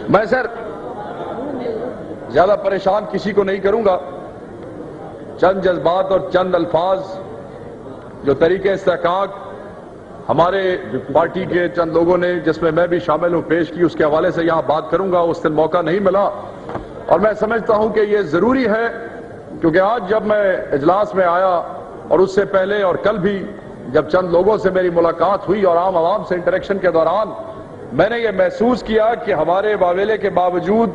میں سر زیادہ پریشان کسی کو نہیں کروں گا، چند جذبات اور چند الفاظ جو طریقے استحقاق ہمارے پارٹی کے چند لوگوں نے، جس میں میں بھی شامل ہوں، پیش کی، اس کے حوالے سے یہاں بات کروں گا۔ اس دن موقع نہیں ملا اور میں سمجھتا ہوں کہ یہ ضروری ہے، کیونکہ آج جب میں اجلاس میں آیا اور اس سے پہلے اور کل بھی جب چند لوگوں سے میری ملاقات ہوئی اور عام عوام سے انٹریکشن کے دوران میں نے یہ محسوس کیا کہ ہمارے واویلے کے باوجود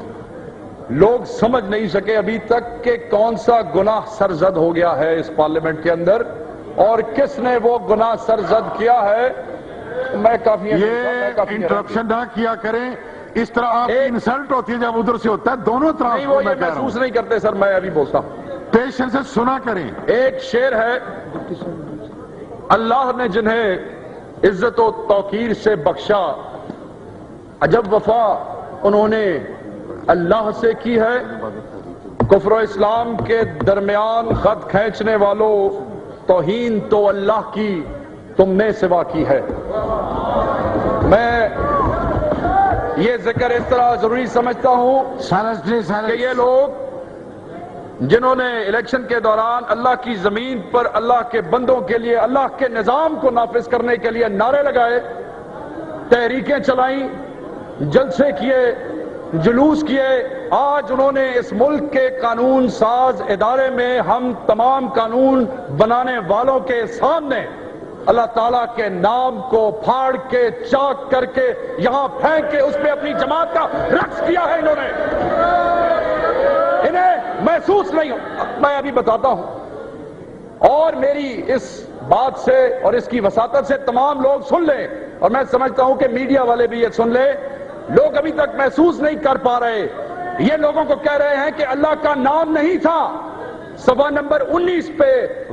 لوگ سمجھ نہیں سکے ابھی تک کہ کون سا گناہ سرزد ہو گیا ہے اس پارلیمنٹ کے اندر اور کس نے وہ گناہ سرزد کیا ہے۔ میں کافی یہ انٹرپشن نہ کیا کریں، اس طرح آپ کی انسلٹ ہوتی ہے جب ادھر سے ہوتا ہے، دونوں طرح نہیں، وہ یہ محسوس نہیں کرتے سر، میں ابھی بولتا ہوں، پیشنس سے سنا کریں۔ ایک شعر ہے، اللہ نے جنہیں عزت و توقیر سے بخشا، عجب وفا انہوں نے اللہ سے کی ہے، کفر و اسلام کے درمیان خط کھینچنے والوں، توہین تو اللہ کی تم نے سوا کی ہے۔ میں یہ ذکر اس طرح ضروری سمجھتا ہوں کہ یہ لوگ جنہوں نے الیکشن کے دوران اللہ کی زمین پر اللہ کے بندوں کے لیے، اللہ کے نظام کو نافذ کرنے کے لیے نعرے لگائے، تحریکیں چلائیں، جلسے کیے، جلوس کیے، آج انہوں نے اس ملک کے قانون ساز ادارے میں ہم تمام قانون بنانے والوں کے سامنے اللہ تعالیٰ کے نام کو پھاڑ کے، چاک کر کے، یہاں پھینک کے اس پہ اپنی جماعت کا رقص کیا ہے۔ انہوں نے انہیں محسوس نہیں، میں ابھی بتاتا ہوں، اور میری اس بات سے اور اس کی وساطت سے تمام لوگ سن لیں، اور میں سمجھتا ہوں کہ میڈیا والے بھی یہ سن لیں، لوگ ابھی تک محسوس نہیں کر پا رہے، یہ لوگوں کو کہہ رہے ہیں کہ اللہ کا نام نہیں تھا۔ صفحہ نمبر 19 پہ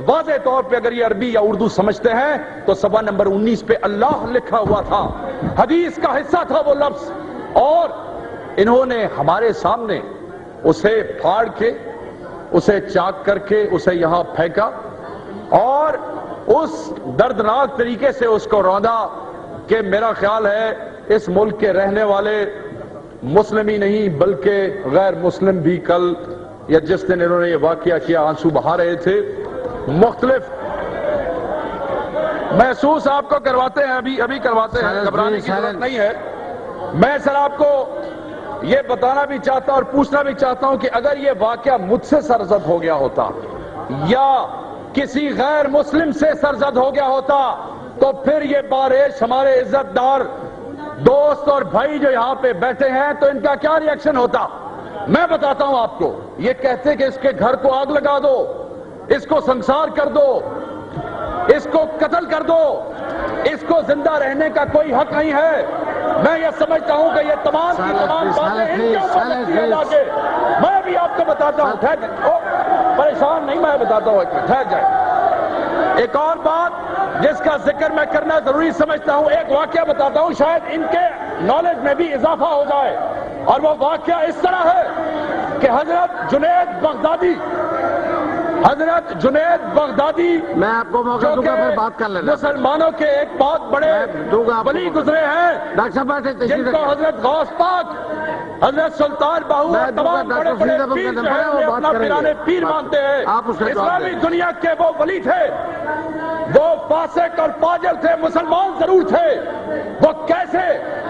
واضح طور پہ اگر یہ عربی یا اردو سمجھتے ہیں تو صفحہ نمبر 19 پہ اللہ لکھا ہوا تھا، حدیث کا حصہ تھا وہ لفظ، اور انہوں نے ہمارے سامنے اسے پھاڑ کے، اسے چاک کر کے اسے یہاں پھینکا اور اس دردناک طریقے سے اس کو روندا کہ میرا خیال ہے اس ملک کے رہنے والے مسلم ہی نہیں بلکہ غیر مسلم بھی کل یا جس دن انہوں نے یہ واقعہ کیا آنسو بہا رہے تھے۔ مختلف محسوس آپ کو کرواتے ہیں، ابھی کرواتے ہیں، گھبرانے کی ضرورت نہیں ہے۔ میں سر آپ کو یہ بتانا بھی چاہتا ہوں اور پوچھنا بھی چاہتا ہوں کہ اگر یہ واقعہ مجھ سے سرزد ہو گیا ہوتا یا کسی غیر مسلم سے سرزد ہو گیا ہوتا تو پھر یہ بارش ہمارے عزت دار دوست اور بھائی جو یہاں پہ بیٹھے ہیں تو ان کا کیا ری ایکشن ہوتا؟ میں بتاتا ہوں آپ کو، یہ کہتے کہ اس کے گھر کو آگ لگا دو، اس کو سنسار کر دو، اس کو قتل کر دو، اس کو زندہ رہنے کا کوئی حق نہیں ہے۔ میں یہ سمجھتا ہوں کہ یہ تمام کی تمام باتیں ان کے اوپر لگتی ہیں جا کے۔ میں بھی آپ کو بتاتا ہوں، پریشان نہیں، میں بتاتا ہوں، ٹھہر جائے۔ ایک اور بات جس کا ذکر میں کرنا ضروری سمجھتا ہوں، ایک واقعہ بتاتا ہوں، شاید ان کے نالج میں بھی اضافہ ہو جائے، اور وہ واقعہ اس طرح ہے کہ حضرت جنید بغدادی میں آپ کو موقع دوں گا پھر بات کر لینا، مسلمانوں کے ایک بہت بڑے ولی گزرے ہیں، ڈاکٹر صاحب جن کو حضرت غوث پاک، حضرت سلطان باہو، تمام بڑے بڑے پیر جو ہیں انہیں اپنا پیرانے پیر مانتے ہیں، اسلامی دنیا کے وہ ولی تھے، وہ فاسق اور فاجر تھے، مسلمان ضرور تھے، وہ کیسے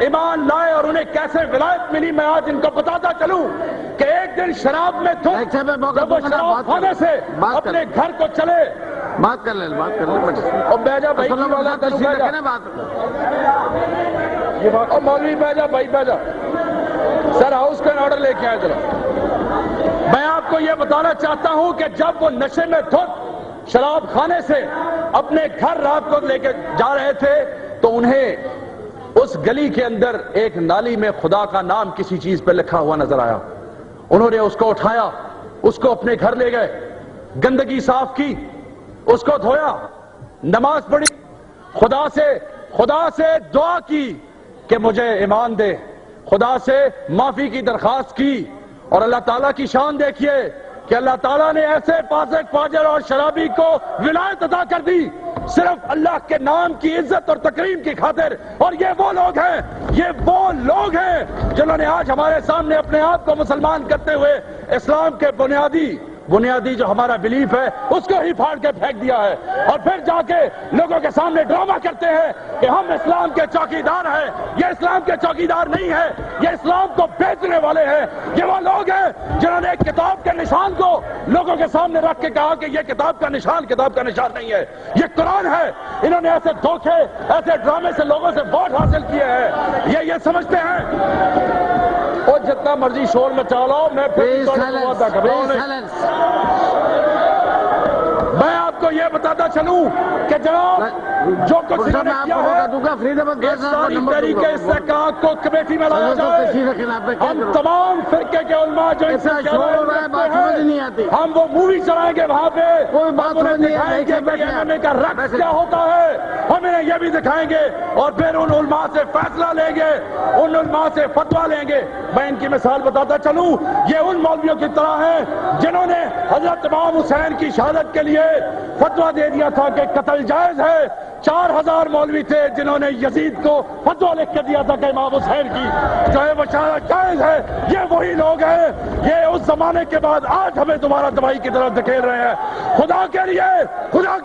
ایمان لائے اور انہیں کیسے ولایت ملی، میں آج ان کو بتاتا چلوں کہ ایک دن شراب میں تھے، جب وہ شراب کھانے سے اپنے گھر کو چلے، بات کر لیں اور بیجا بھائی اور مولوی بیجا بھائی بیجا سر ہاؤس کا آرڈر لے کے آئے ذرا۔ میں آپ کو یہ بتانا چاہتا ہوں کہ جب وہ نشے میں دھت شراب کھانے سے اپنے گھر رات کو لے کے جا رہے تھے تو انہیں اس گلی کے اندر ایک نالی میں خدا کا نام کسی چیز پہ لکھا ہوا نظر آیا، انہوں نے اس کو اٹھایا، اس کو اپنے گھر لے گئے، گندگی صاف کی، اس کو دھویا، نماز پڑھی، خدا سے دعا کی کہ مجھے ایمان دے، خدا سے معافی کی درخواست کی، اور اللہ تعالیٰ کی شان دیکھیے کہ اللہ تعالیٰ نے ایسے فاسق فاجر اور شرابی کو ولایت عطا کر دی صرف اللہ کے نام کی عزت اور تکریم کی خاطر، اور یہ وہ لوگ ہیں یہ وہ لوگ ہیں جنہوں نے آج ہمارے سامنے اپنے آپ کو مسلمان کرتے ہوئے اسلام کے بنیادی جو ہمارا بلیف ہے اس کو ہی پھاڑ کے پھینک دیا ہے، اور پھر جا کے لوگوں کے سامنے ڈرامہ کرتے ہیں کہ ہم اسلام کے چوکیدار ہیں۔ یہ اسلام کے چوکیدار نہیں ہے، یہ اسلام کو بیچنے والے ہیں۔ یہ وہ لوگ ہیں جنہوں نے ایک کتاب کے نشان کو لوگوں کے سامنے رکھ کے کہا کہ یہ کتاب کا نشان نہیں ہے، یہ قرآن ہے۔ انہوں نے ایسے دھوکے، ایسے ڈرامے سے لوگوں سے ووٹ حاصل کیے ہیں۔ یہ سمجھتے ہیں اور جتنا مرضی شور مچا لو، میں میں آپ کو یہ بتاتا چلوں کہ جناب جو کچھ انہوں نے کیا ہے ساری طریقے استحقاق کو کمیٹی میں لایا جائے۔ ہم تمام فرقے کے علماء جو ان سے ہم وہ مووی چلائیں گے وہاں پہ، ہم انہیں دکھائیں گے کہ MMA کا رقص کیا ہوتا ہے، ہم انہیں یہ بھی دکھائیں گے، اور پھر ان علماء سے فیصلہ لیں گے، ان علماء سے فتویٰ لیں گے۔ میں ان کی مثال بتاتا چلوں، یہ ان مولویوں کی طرح ہیں جنہوں نے حضرت امام حسین کی شہادت کے لیے فتویٰ دے دیا تھا کہ قتل جائز ہے۔ 4000 مولوی تھے جنہوں نے یزید کو فتویٰ لکھ کے دیا تھا کہ امام حسین کی جو ہے وہ شہادت جائز ہے۔ یہ وہی لوگ ہیں، یہ اس زمانے کے بعد آج ہمیں دوبارہ تباہی کی طرف دھکیل رہے ہیں۔ خدا کے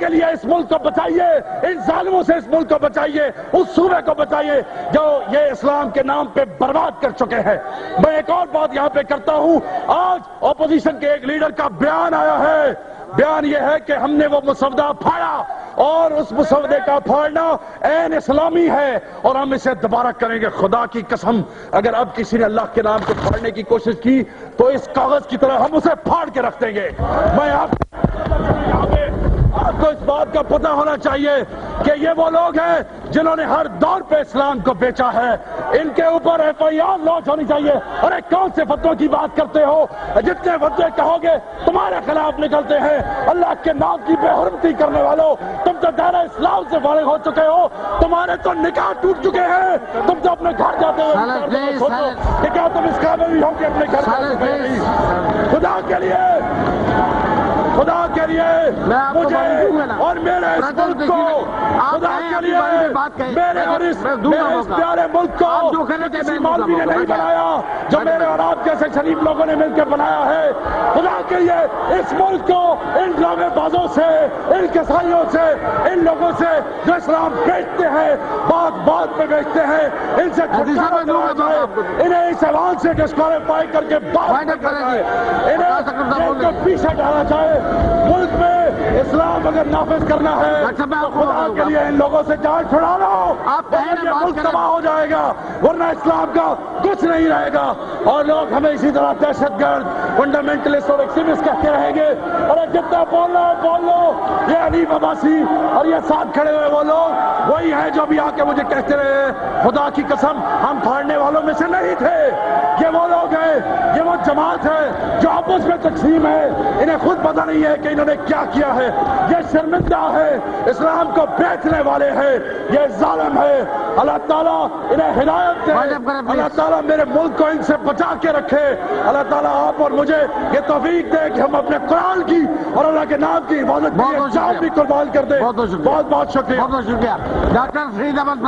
لیے اس ملک کو بچائیے، ان ظالموں سے اس ملک کو بچائیے، اس صوبے کو بچائیے جو یہ اسلام کے نام پہ برباد کر چکے ہیں۔ میں ایک اور بات یہاں پہ کرتا ہوں، آج اپوزیشن کے ایک لیڈر کا بیان آیا ہے، بیان یہ ہے کہ ہم نے وہ مسودہ پھاڑا اور اس مسودے کا پھاڑنا عین اسلامی ہے اور ہم اسے دوبارہ کریں گے۔ خدا کی قسم اگر اب کسی نے اللہ کے نام کو پھاڑنے کی کوشش کی تو اس کاغذ کی طرح ہم اسے پھاڑ کے رکھ دیں گے۔ میں آپ کو اس بات کا پتہ ہونا چاہیے کہ یہ وہ لوگ ہیں جنہوں نے ہر دور پہ اسلام کو بیچا ہے۔ ان کے اوپر FIR لانچ ہونی چاہیے۔ ارے کون سے فتوے کی بات کرتے ہو؟ جتنے فتوے کہو گے تمہارے خلاف نکلتے ہیں۔ اللہ کے نام کی بے حرمتی کرنے والوں، تم تو دائرہ اسلام سے فارغ ہو چکے ہو، تمہارے تو نکاح ٹوٹ چکے ہیں، تم تو اپنے گھر جاتے ہوئے سوچو کہ کیا تم اس قابل ہو کہ اپنے گھر خدا کے لیے مجھے اور میرے اس ملک کو، خدا کے لیے میرے اور اس پیارے ملک کو کسی مولوی نے نہیں بنایا، جو میرے اور آپ جیسے شریف لوگوں نے مل کے بنایا ہے۔ خدا کے لیے اس ملک کو ان ڈرامے بازوں سے، ان کسائیوں سے، ان لوگوں سے جو اسلام بیچتے ہیں، بات پہ بیچتے ہیں، ان سے چھٹکارا دلایا جائے، انہیں اس ایوان سے ڈسکوالیفائی کر کے بات کرا جائے، انہیں پیچھے ڈالا جائے۔ ملک میں اسلام اگر نافذ کرنا ہے تو خدا کے لیے ان لوگوں سے جان چھڑا لو، یہ ملک تباہ ہو جائے گا، ورنہ اسلام کا کچھ نہیں رہے گا۔ اور لوگ ہمیں اسی طرح دہشت گرد، فنڈامنٹلسٹ اور ایکسٹریمسٹ کہتے رہیں گے۔ اور جتنا بول لو، یہ حنیف عباسی اور یہ ساتھ کھڑے ہوئے وہ لوگ وہی ہیں جو بھی آ کے مجھے کہتے رہے خدا کی قسم ہم پھاڑنے والوں میں سے نہیں تھے۔ یہ وہ لوگ ہیں، یہ وہ جماعت ہے جو آپس میں تقسیم ہے، انہیں خود پتہ نہیں ہے کہ انہوں نے کیا کیا ہے۔ یہ شرمندہ ہے، اسلام کو بیچنے والے ہیں، یہ ظالم ہے۔ اللہ تعالیٰ انہیں ہدایت دے، اللہ تعالیٰ میرے ملک کو ان سے بچا کے رکھے۔ اللہ تعالیٰ آپ اور مجھے یہ توفیق دے کہ ہم اپنے قرآن کی اور اللہ کے نام کی حفاظت کے لیے جان بھی قربان کر دیں۔ بہت بہت شکریہ۔ ڈاکٹر فرید احمد